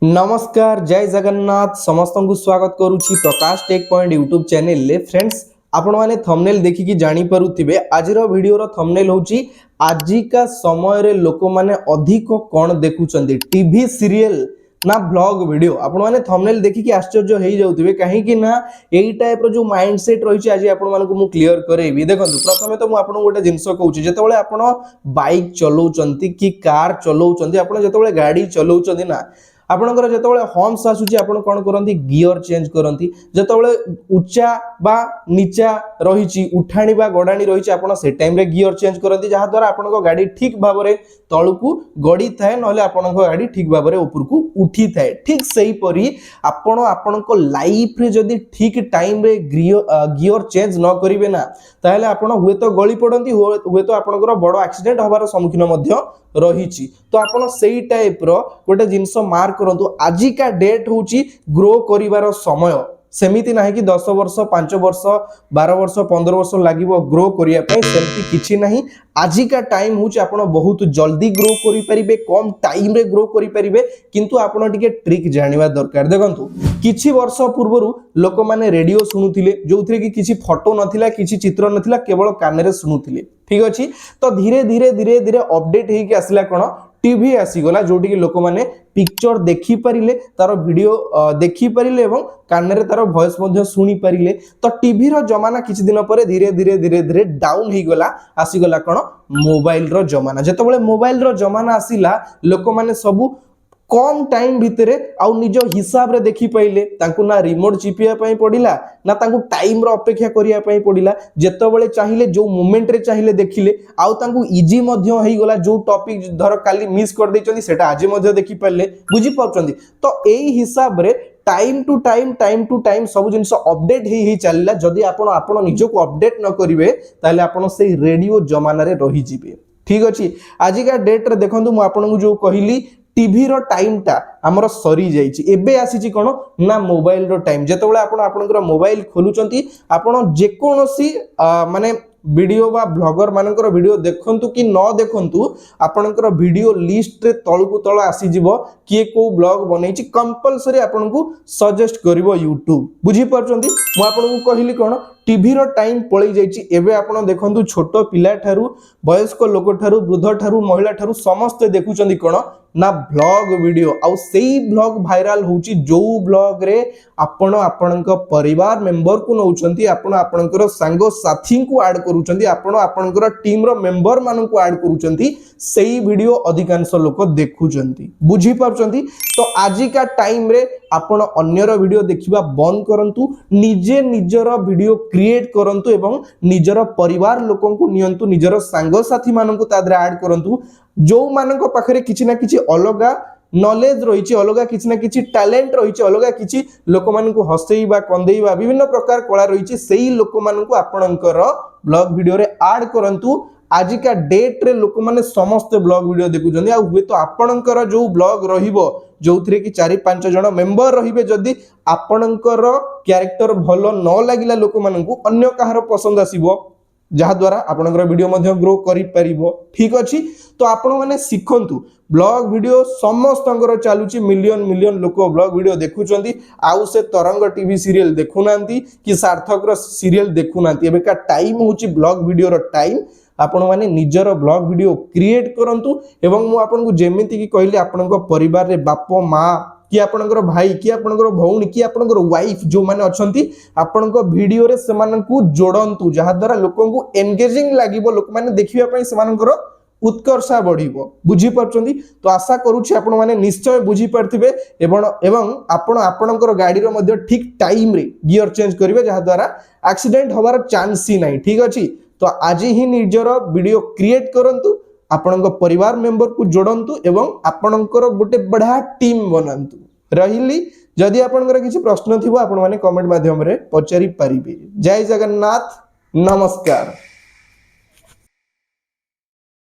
नमस्कार जय जगन्नाथ समस्त को स्वागत करुछि प्रकाश टेक पॉइंट यूट्यूब चैनल ले फ्रेंड्स आपण माने थंबनेल देखिकी जानि परुथिबे आजिर वीडियो रो थंबनेल होची आजिका समय रे लोक माने अधिक कोन देखुचंदी टीवी सीरियल ना ब्लॉग वीडियो आपण माने थंबनेल देखिकी आश्चर्य हेई जाउथिबे काहे कि ना एई टाइप रो जो माइंडसेट रहिछि आज आपण माने को मु क्लियर करेबी देखंतु प्रथमे तो मु आपण गोटे जिंस कहूछि जेतेबेले आपण बाइक चलाउचंती कि कार चलाउचंती आपण जेतेबेले गाड़ी चलाउचंती ना आपणकर जेतेबेले हॉर्न्स आसुची आपण कोन करंती गियर चेंज करंती जेतेबेले उच्चा बा नीचा रहिची उठाणी बा गडाणी रहिची आपण से टाइम रे गियर चेंज करंती जहा द्वारा आपणको गाड़ी ठीक भाबरे तळकू गडी थाए नले आपणको गाड़ी ठीक भाबरे ऊपरकू उठी थाए ठीक सही परी आपण आपणको लाइफ रे जदी ठीक टाइम रे गियर चेंज न करिवे ना ताहले आपण हुए तो गळी पडंती हुए तो आपणकर बड़ एक्सीडेंट होबार सम्मुखीन मध्य रहिची तो आपण सेही टाइप रो गोटे जिंस मार्क करंतु आजिका डेट होची ग्रो करिवार समय सेमिति नाही कि 10 वर्ष 5 वर्ष 12 वर्ष 15 वर्ष लागिवो ग्रो करिया पय सेमति किछि नाही आजिका टाइम होची आपण बहुत जल्दी ग्रो करि परिबे कम टाइम रे ग्रो करि परिबे किंतु आपण टिके ट्रिक जानिबा दरकार देखंतु किछि वर्ष पूर्वरु लोक माने रेडियो सुनुथिले जोथरे कि किछि फोटो नथिला किछि चित्र नथिला केवल कान रे सुनुथिले ठीक अछि तो धीरे धीरे अपडेट हेकि आसिला कोन टीवी आसी गला जोटी कि लोक माने पिक्चर देखि परिले तार वीडियो देखि परिले एवं कान रे तार वॉइस मध्ये सुनी परिले तो टीवी रो जमाना किछि दिन परे धीरे धीरे डाउन ही गला आसी गला कोन मोबाइल रो जमाना जेतबेले मोबाइल रो जमाना आसीला लोक माने सब कम टाइम भितरे आउ निज हिसाब रे देखि पाइले तांकु ना रिमोट चिपिया पई पडिला ना तांकु टाइम रो अपेक्षा करिया पई पडिला जेतबेले चाहिले जो मोमेंट रे चाहिले देखिले आउ तांकु इजी मध्ये हेई गला जो टॉपिक धर काली मिस कर दैचंदी सेटा आज मध्ये देखि पाइले बुझी पाउचंदी तो एई हिसाब रे टाइम टू टाइम सब जिंस अपडेट ही चलला जदी आपण निजो को अपडेट न करिवे ताले आपण सेई रेडियो जमाना रे रहि जिवे ठीक अछि आजिका डेट रे देखंतु मु आपण को जो कहिली टीवी रो टाइम टा हमर सरी जाईची एबे आसीची कोन ना मोबाइल रो टाइम जेतबेले आपनकर मोबाइल खोलुचंती आपण जे कोनोसी माने वीडियो बा ब्लॉगर मानकर वीडियो देखंतु कि न देखंतु आपनकर वीडियो लिस्ट रे तळकु तळ आसी जिवो किए को ब्लॉग बनेची कंपलसरी आपनकु सजेस्ट करिवो YouTube बुझी परचंती मु आपनकु कहिली कोन टीवी रो टाइम पळै जाईची एबे आपण देखंतु छोटो पिला ठारू वयस्क लोक ठारू वृद्ध ठारू महिला ठारू समस्त देखुचंदी कोन ना ब्लॉग वीडियो आउ सेही ब्लॉग वायरल होची जो ब्लॉग रे आपण आपनक परिवार मेंबर को नउचंती आपण आपनकर संग साथी को ऐड करूचंती आपण आपनकर टीम रो मेंबर मानन को ऐड करूचंती सेही वीडियो अधिकांश लोक देखुचंती बुझी पाउचंती तो आजिका टाइम रे आपण अन्यर वीडियो देखिबा बंद करंतु निजे निजर वीडियो क्रिएट करंतु एवं निजर परिवार लोकन को नियंतु निजर संग साथी मानन को तादरे ऐड करंतु जो मानन को पाखरे किछि ना किछि अलगा नॉलेज रहिछि अलगा किछि ना किछि टैलेंट रहिछि अलगा किछि लोक मानन को हसेइबा कंदेइबा विभिन्न प्रकार कला रहिछि सेही लोक मानन को आपणकर ब्लॉग वीडियो रे ऐड करंतु आजिका डेट रे लोक माने समस्त ब्लॉग वीडियो देखुचंदी आ हुए तो आपणकर जो ब्लॉग रहिबो जोथरे कि 4-5 जण मेंबर रहिबे जदी आपणकर कैरेक्टर भलो न लागिला लोक मानन को अन्य कहार पसंद आसीबो जहा द्वारा आपनकर वीडियो मध्ये ग्रो करि परिबो ठीक अछि तो आपण माने सिखंतु ब्लॉग वीडियो समस्तंकर चालुची मिलियन लोक ब्लॉग वीडियो देखुचंदी आउ से तरंग टीवी सीरियल देखुनांती कि सार्थक रो सीरियल देखुनांती एबे का टाइम होची ब्लॉग वीडियो रो टाइम आपण माने निजर ब्लॉग वीडियो क्रिएट करंतु एवं मु आपन को जेमिति कि कहली आपनक परिवार रे बाप मां कि आपनकर भाई कि आपनकर भौणी कि आपनकर वाइफ जो माने अछंती आपनक वीडियो रे सेमान को जोडंतु जहा द्वारा लोकन को एंगेजिंग लागिवो लोक माने देखिबा पई सेमानकर उत्कर्षा बढ़िबो बुझी परचंदी तो आशा करूछि आपण माने निश्चय बुझी परथिबे एवं आपण आपनकर गाड़ी रो मध्ये ठीक टाइम रे गियर चेंज करिवे जहा द्वारा एक्सीडेंट होबार चांस ही नाही ठीक अछि तो आज ही निजर वीडियो क्रिएट करंतु आपनक परिवार मेंबर को जोड़ंतु एवं आपनकर गोटे बढ़िया टीम बनांतु रहिली जदि आपनकर किछि प्रश्न थिबो आपण माने कमेंट माध्यम रे पचारि परिबे जय जगन्नाथ नमस्कार।